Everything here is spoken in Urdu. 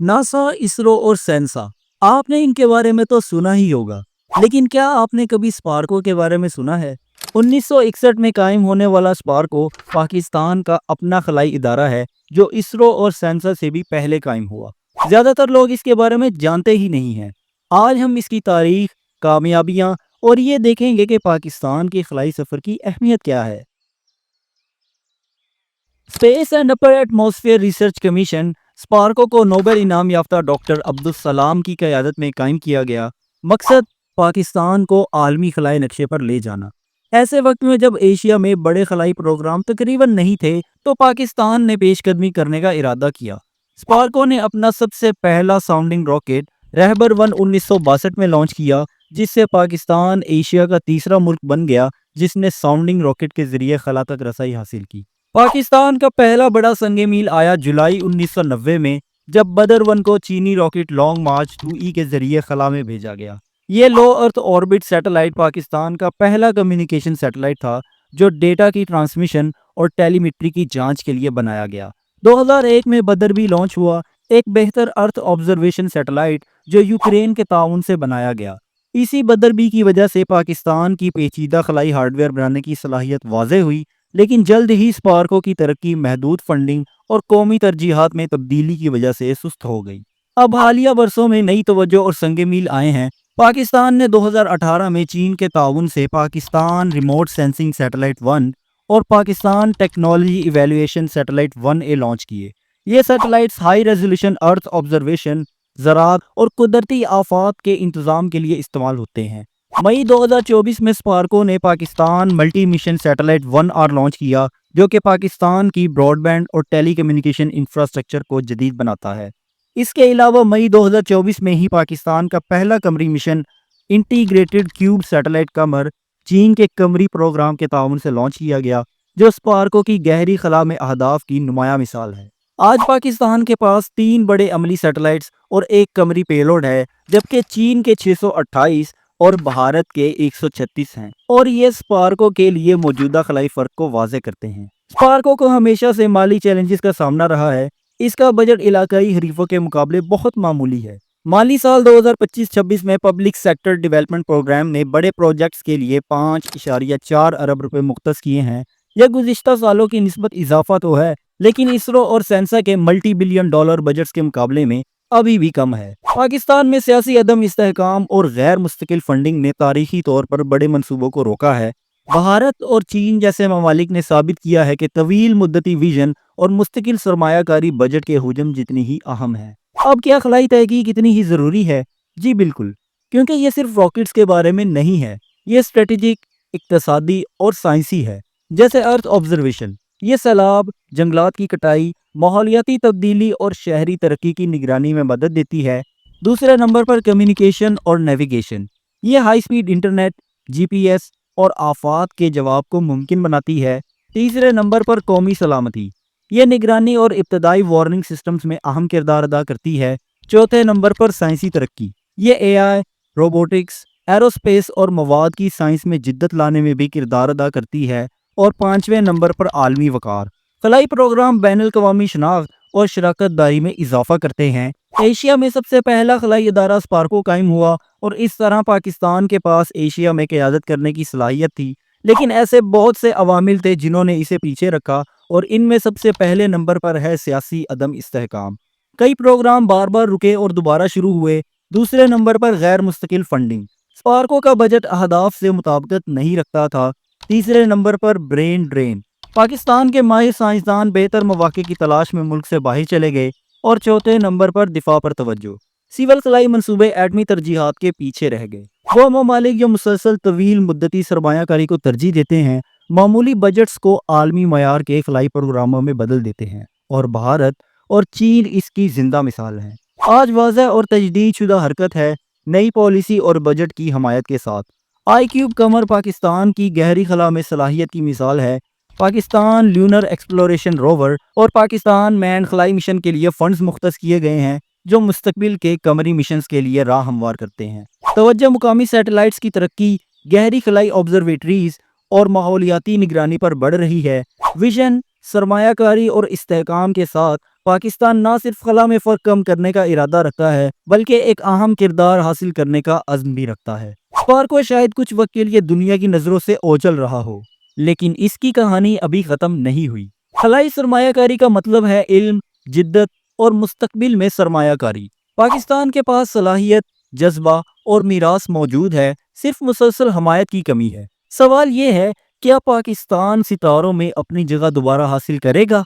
ناسا، اسرو اور سینسا، آپ نے ان کے بارے میں تو سنا ہی ہوگا، لیکن کیا آپ نے کبھی اسپارکو کے بارے میں سنا ہے؟ 1961 میں قائم ہونے والا اسپارکو پاکستان کا اپنا خلائی ادارہ ہے جو اسرو اور سینسا سے بھی پہلے قائم ہوا۔ زیادہ تر لوگ اس کے بارے میں جانتے ہی نہیں ہیں۔ آج ہم اس کی تاریخ، کامیابیاں اور یہ دیکھیں گے کہ پاکستان کے خلائی سفر کی اہمیت کیا ہے۔ Space and upper atmosphere research commission SUPARCO کو نوبل انعام یافتہ ڈاکٹر عبدالسلام کی قیادت میں قائم کیا گیا۔ مقصد پاکستان کو عالمی خلائی نقشے پر لے جانا۔ ایسے وقت میں جب ایشیا میں بڑے خلائی پروگرام تقریباً نہیں تھے تو پاکستان نے پیش قدمی کرنے کا ارادہ کیا۔ اسپارکو نے اپنا سب سے پہلا ساؤنڈنگ راکٹ رہبر 1 1962 میں لانچ کیا، جس سے پاکستان ایشیا کا تیسرا ملک بن گیا جس نے ساؤنڈنگ راکٹ کے ذریعے خلا تک رسائی حاصل کی۔ پاکستان کا پہلا بڑا سنگ میل آیا جولائی 1990 میں، جب بدر 1 کو چینی راکٹ لانگ مارچ 2E کے ذریعے خلا میں بھیجا گیا۔ یہ لو ارتھ آربٹ سیٹلائٹ پاکستان کا پہلا کمیونیکیشن سیٹلائٹ تھا جو ڈیٹا کی ٹرانسمیشن اور ٹیلی میٹری کی جانچ کے لیے بنایا گیا۔ 2001 میں بدر بھی لانچ ہوا، ایک بہتر ارتھ آبزرویشن سیٹلائٹ جو یوکرین کے تعاون سے بنایا گیا۔ اسی بدر بھی کی وجہ سے پاکستان کی پیچیدہ خلائی ہارڈ ویئر بنانے کی صلاحیت واضح ہوئی، لیکن جلد ہی اسپارکو کی ترقی محدود فنڈنگ اور قومی ترجیحات میں تبدیلی کی وجہ سے سست ہو گئی۔ اب حالیہ برسوں میں نئی توجہ اور سنگ میل آئے ہیں۔ پاکستان نے 2018 میں چین کے تعاون سے پاکستان ریموٹ سینسنگ سیٹلائٹ 1 اور Pakistan technology evaluation satellite 1A launch کیے۔ یہ سیٹلائٹس ہائی ریزولوشن ارتھ آبزرویشن، زراعت اور قدرتی آفات کے انتظام کے لیے استعمال ہوتے ہیں۔ مئی 2024 میں اسپارکو نے Pakistan multi mission satellite 1R launch کیا، جو کہ پاکستان کی براڈ بینڈ اور ٹیلی کمیونیکیشن انفراسٹرکچر کو جدید بناتا ہے۔ اس کے علاوہ مئی 2024 میں ہی پاکستان کا پہلا قمری mission integrated cube satellite Qamar چین کے قمری پروگرام کے تعاون سے لانچ کیا گیا، جو اسپارکو کی گہری خلا میں اہداف کی نمایاں مثال ہے۔ آج پاکستان کے پاس 3 بڑے عملی سیٹلائٹس اور ایک قمری پیلوڈ ہے، جبکہ چین کے 628 اور بھارت کے 136 ہیں، اور یہ اسپارکو کے لیے موجودہ خلائی فرق کو واضح کرتے ہیں۔ اسپارکو کو ہمیشہ سے مالی چیلنجز کا سامنا رہا ہے۔ اس کا بجٹ علاقائی حریفوں کے مقابلے بہت معمولی ہے۔ مالی سال 2025-26 میں پبلک سیکٹر ڈیولپمنٹ پروگرام نے بڑے پروجیکٹس کے لیے 5.4 ارب روپے مختص کیے ہیں۔ یہ گزشتہ سالوں کی نسبت اضافہ تو ہے، لیکن اسرو اور سینسا کے ملٹی بلین ڈالر بجٹس کے مقابلے میں ابھی بھی کم ہے۔ پاکستان میں سیاسی عدم استحکام اور غیر مستقل فنڈنگ نے تاریخی طور پر بڑے منصوبوں کو روکا ہے۔ بھارت اور چین جیسے ممالک نے ثابت کیا ہے کہ طویل مدتی ویژن اور مستقل سرمایہ کاری بجٹ کے حجم جتنی ہی اہم ہے۔ اب کیا خلائی تحقیق اتنی ہی ضروری ہے؟ جی بالکل، کیونکہ یہ صرف راکٹس کے بارے میں نہیں ہے، یہ اسٹریٹجک، اقتصادی اور سائنسی ہے۔ جیسے ارتھ آبزرویشن، یہ سیلاب، جنگلات کی کٹائی، ماحولیاتی تبدیلی اور شہری ترقی کی نگرانی میں مدد دیتی ہے۔ دوسرے نمبر پر کمیونیکیشن اور نیویگیشن، یہ ہائی سپیڈ انٹرنیٹ، GPS اور آفات کے جواب کو ممکن بناتی ہے۔ تیسرے نمبر پر قومی سلامتی، یہ نگرانی اور ابتدائی وارننگ سسٹمز میں اہم کردار ادا کرتی ہے۔ چوتھے نمبر پر سائنسی ترقی، یہ AI، روبوٹکس، ایروسپیس اور مواد کی سائنس میں جدت لانے میں بھی کردار ادا کرتی ہے۔ اور پانچویں نمبر پر عالمی وقار، خلائی پروگرام بین الاقوامی شناخت اور شراکت داری میں اضافہ کرتے ہیں۔ ایشیا میں سب سے پہلا خلائی ادارہ اسپارکو قائم ہوا، اور اس طرح پاکستان کے پاس ایشیا میں قیادت کرنے کی صلاحیت تھی، لیکن ایسے بہت سے عوامل تھے جنہوں نے اسے پیچھے رکھا، اور ان میں سب سے پہلے نمبر پر ہے سیاسی عدم استحکام۔ کئی پروگرام بار بار رکے اور دوبارہ شروع ہوئے۔ دوسرے نمبر پر غیر مستقل فنڈنگ، اسپارکو کا بجٹ اہداف سے مطابقت نہیں رکھتا تھا۔ تیسرے نمبر پر برین ڈرین، پاکستان کے ماہر سائنسدان بہتر مواقع کی تلاش میں ملک سے باہر چلے گئے۔ اور چوتھے نمبر پر دفاع پر توجہ، سول خلائی منصوبے ایٹمی ترجیحات کے پیچھے رہ گئے۔ وہ ممالک جو مسلسل طویل مدتی سرمایہ کاری کو ترجیح دیتے ہیں، معمولی بجٹس کو عالمی معیار کے خلائی پروگراموں میں بدل دیتے ہیں، اور بھارت اور چین اس کی زندہ مثال ہیں۔ آج واضح اور تجدید شدہ حرکت ہے، نئی پالیسی اور بجٹ کی حمایت کے ساتھ۔ آئی کیوب قمر پاکستان کی گہری خلا میں صلاحیت کی مثال ہے۔ پاکستان لیونر ایکسپلوریشن روور اور پاکستان مین خلائی مشن کے لیے فنڈز مختص کیے گئے ہیں، جو مستقبل کے قمری مشنز کے لیے راہ ہموار کرتے ہیں۔ توجہ مقامی سیٹلائٹس کی ترقی، گہری خلائی آبزرویٹریز اور ماحولیاتی نگرانی پر بڑھ رہی ہے۔ ویژن، سرمایہ کاری اور استحکام کے ساتھ پاکستان نہ صرف خلا میں فرق کم کرنے کا ارادہ رکھتا ہے بلکہ ایک اہم کردار حاصل کرنے کا عزم بھی رکھتا ہے۔ اسپارکو شاید کچھ وقت کے لیے دنیا کی نظروں سے اوجھل رہا ہو، لیکن اس کی کہانی ابھی ختم نہیں ہوئی۔ خلائی سرمایہ کاری کا مطلب ہے علم، جدت اور مستقبل میں سرمایہ کاری۔ پاکستان کے پاس صلاحیت، جذبہ اور میراث موجود ہے، صرف مسلسل حمایت کی کمی ہے۔ سوال یہ ہے، کیا پاکستان ستاروں میں اپنی جگہ دوبارہ حاصل کرے گا؟